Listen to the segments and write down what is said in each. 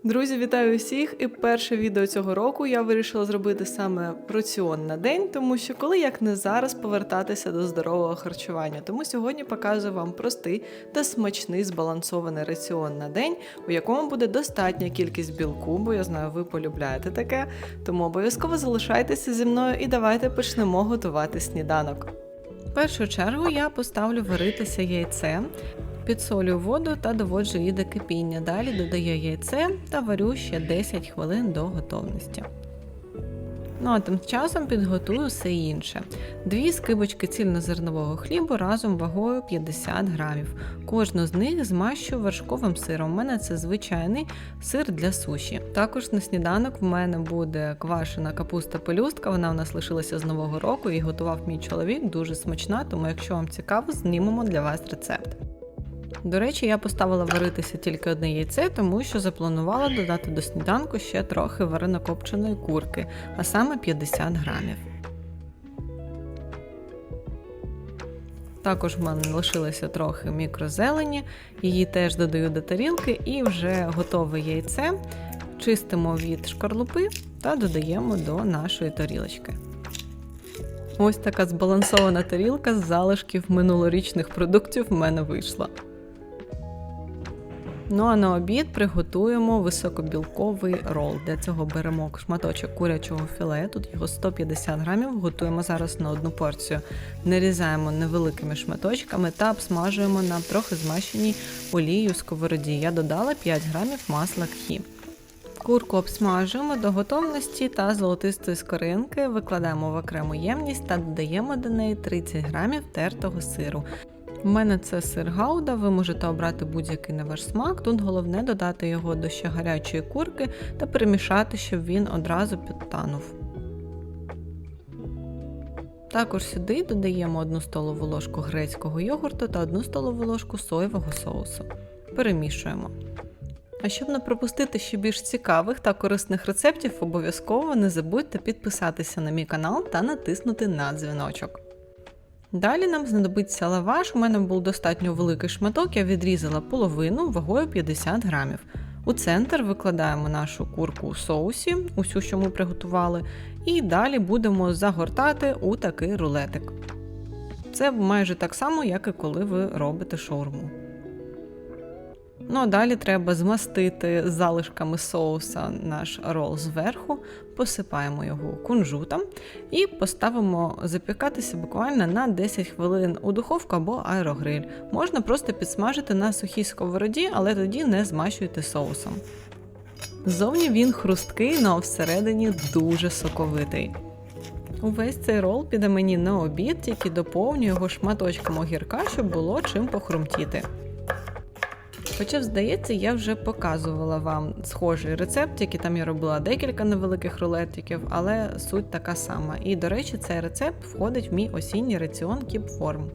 Друзі, вітаю всіх! І перше відео цього року я вирішила зробити саме раціон на день, тому що коли як не зараз повертатися до здорового харчування. Тому сьогодні показую вам простий та смачний збалансований раціон на день, у якому буде достатня кількість білку, бо я знаю, ви полюбляєте таке. Тому обов'язково залишайтеся зі мною і давайте почнемо готувати сніданок. В першу чергу я поставлю варитися яйце. Підсолюю воду та доводжу її до кипіння. Далі додаю яйце та варю ще 10 хвилин до готовності. Ну а тим часом підготую все інше. 2 скибочки цільнозернового хлібу разом вагою 50 грамів. Кожну з них змащую вершковим сиром. У мене це звичайний сир для суші. Також на сніданок в мене буде квашена капуста-пелюстка. Вона у нас лишилася з Нового року і готував мій чоловік. Дуже смачна, тому якщо вам цікаво, знімемо для вас рецепт. До речі, я поставила варитися тільки одне яйце, тому що запланувала додати до сніданку ще трохи варено-копченої курки, а саме 50 грамів. Також в мене лишилося трохи мікрозелені, її теж додаю до тарілки і вже готове яйце чистимо від шкарлупи та додаємо до нашої тарілочки. Ось така збалансована тарілка з залишків минулорічних продуктів в мене вийшла. Ну а на обід приготуємо високобілковий рол. Для цього беремо шматочок курячого філе, тут його 150 грамів, готуємо зараз на одну порцію. Нарізаємо невеликими шматочками та обсмажуємо на трохи змащеній олією сковороді. Я додала 5 грамів масла кхі. Курку обсмажуємо до готовності та золотистої скоринки, викладаємо в окрему ємність та додаємо до неї 30 грамів тертого сиру. У мене це сир гауда, ви можете обрати будь-який на ваш смак. Тут головне додати його до ще гарячої курки та перемішати, щоб він одразу підтанув. Також сюди додаємо 1 столову ложку грецького йогурту та 1 столову ложку соєвого соусу. Перемішуємо. А щоб не пропустити ще більш цікавих та корисних рецептів, обов'язково не забудьте підписатися на мій канал та натиснути на дзвіночок. Далі нам знадобиться лаваш, у мене був достатньо великий шматок, я відрізала половину вагою 50 грамів. У центр викладаємо нашу курку у соусі, усю, що ми приготували, і далі будемо загортати у такий рулетик. Це майже так само, як і коли ви робите шаурму. Ну а далі треба змастити залишками соуса наш рол зверху, посипаємо його кунжутом і поставимо запікатися буквально на 10 хвилин у духовку або аерогриль. Можна просто підсмажити на сухій сковороді, але тоді не змащуйте соусом. Ззовні він хрусткий, але всередині дуже соковитий. Увесь цей рол піде мені на обід, тільки доповню його шматочком огірка, щоб було чим похрумтіти. Хоча, здається, я вже показувала вам схожий рецепт, який там я робила декілька невеликих рулетиків, але суть така сама. І, до речі, цей рецепт входить в мій осінній раціон Keep Form.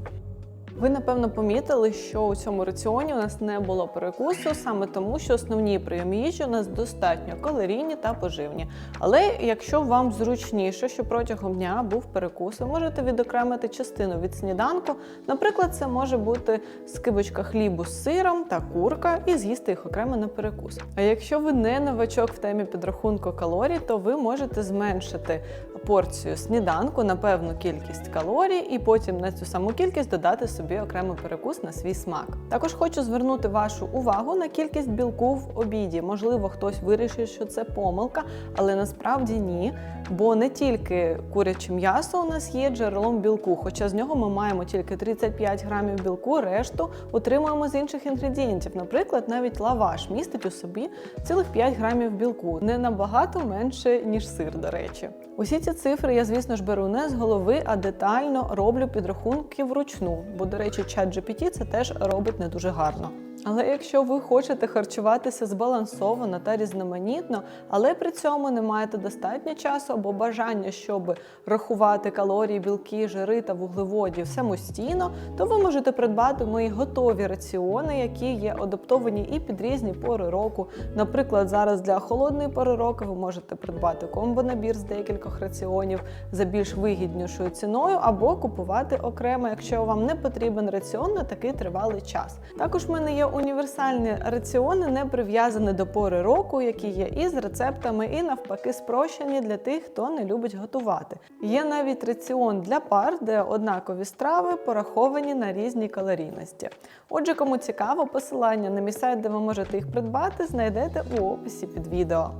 Ви, напевно, помітили, що у цьому раціоні у нас не було перекусу, саме тому, що основні прийоми їжі у нас достатньо калорійні та поживні. Але якщо вам зручніше, що протягом дня був перекус, ви можете відокремити частину від сніданку. Наприклад, це може бути скибочка хлібу з сиром та курка і з'їсти їх окремо на перекус. А якщо ви не новачок в темі підрахунку калорій, то ви можете зменшити порцію сніданку на певну кількість калорій і потім на цю саму кількість додати собі окремий перекус на свій смак. Також хочу звернути вашу увагу на кількість білку в обіді. Можливо, хтось вирішить, що це помилка, але насправді ні. Бо не тільки куряче м'ясо у нас є джерелом білку, хоча з нього ми маємо тільки 35 грамів білку, решту отримуємо з інших інгредієнтів. Наприклад, навіть лаваш містить у собі цілих 5 грамів білку. Не набагато менше, ніж сир, до речі. Усі ці цифри я, звісно ж, беру не з голови, а детально роблю підрахунки вручну, бо, до речі, ChatGPT це теж робить не дуже гарно. Але якщо ви хочете харчуватися збалансовано та різноманітно, але при цьому не маєте достатньо часу або бажання, щоб рахувати калорії, білки, жири та вуглеводів самостійно, то ви можете придбати мої готові раціони, які є адаптовані і під різні пори року. Наприклад, зараз для холодної пори року ви можете придбати комбо-набір з декількох раціонів за більш вигіднішою ціною, або купувати окремо, якщо вам не потрібен раціон на такий тривалий час. Також в мене є універсальні раціони не прив'язані до пори року, які є і з рецептами, і навпаки спрощені для тих, хто не любить готувати. Є навіть раціон для пар, де однакові страви пораховані на різні калорійності. Отже, кому цікаво, посилання на мій сайт, де ви можете їх придбати, знайдете у описі під відео.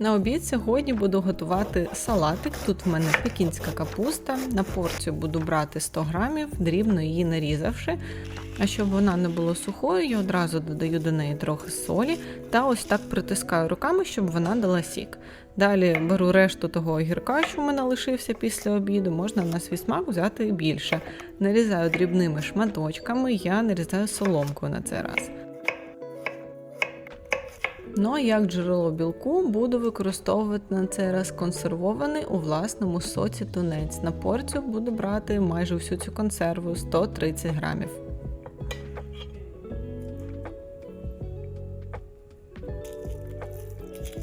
На обід сьогодні буду готувати салатик. Тут в мене пекінська капуста. На порцію буду брати 100 грамів, дрібно її нарізавши. А щоб вона не була сухою, я одразу додаю до неї трохи солі та ось так притискаю руками, щоб вона дала сік. Далі беру решту того огірка, що в мене лишився після обіду, можна на свій смак взяти і більше. Нарізаю дрібними шматочками, я нарізаю соломкою на цей раз. Ну а як джерело білку буду використовувати на цей раз консервований у власному соці тунець. На порцію буду брати майже всю цю консерву – 130 грамів.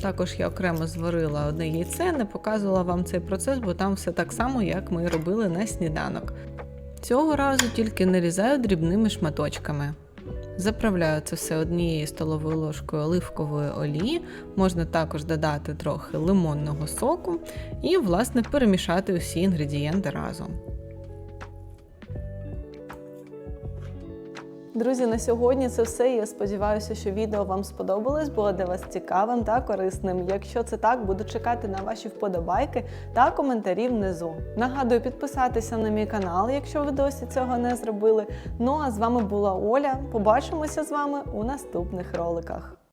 Також я окремо зварила одне яйце, не показувала вам цей процес, бо там все так само, як ми робили на сніданок. Цього разу тільки нарізаю дрібними шматочками. Заправляю це все 1 столовою ложкою оливкової олії, можна також додати трохи лимонного соку і, власне, перемішати усі інгредієнти разом. Друзі, на сьогодні це все. Я сподіваюся, що відео вам сподобалось, було для вас цікавим та корисним. Якщо це так, буду чекати на ваші вподобайки та коментарі внизу. Нагадую підписатися на мій канал, якщо ви досі цього не зробили. Ну а з вами була Оля. Побачимося з вами у наступних роликах.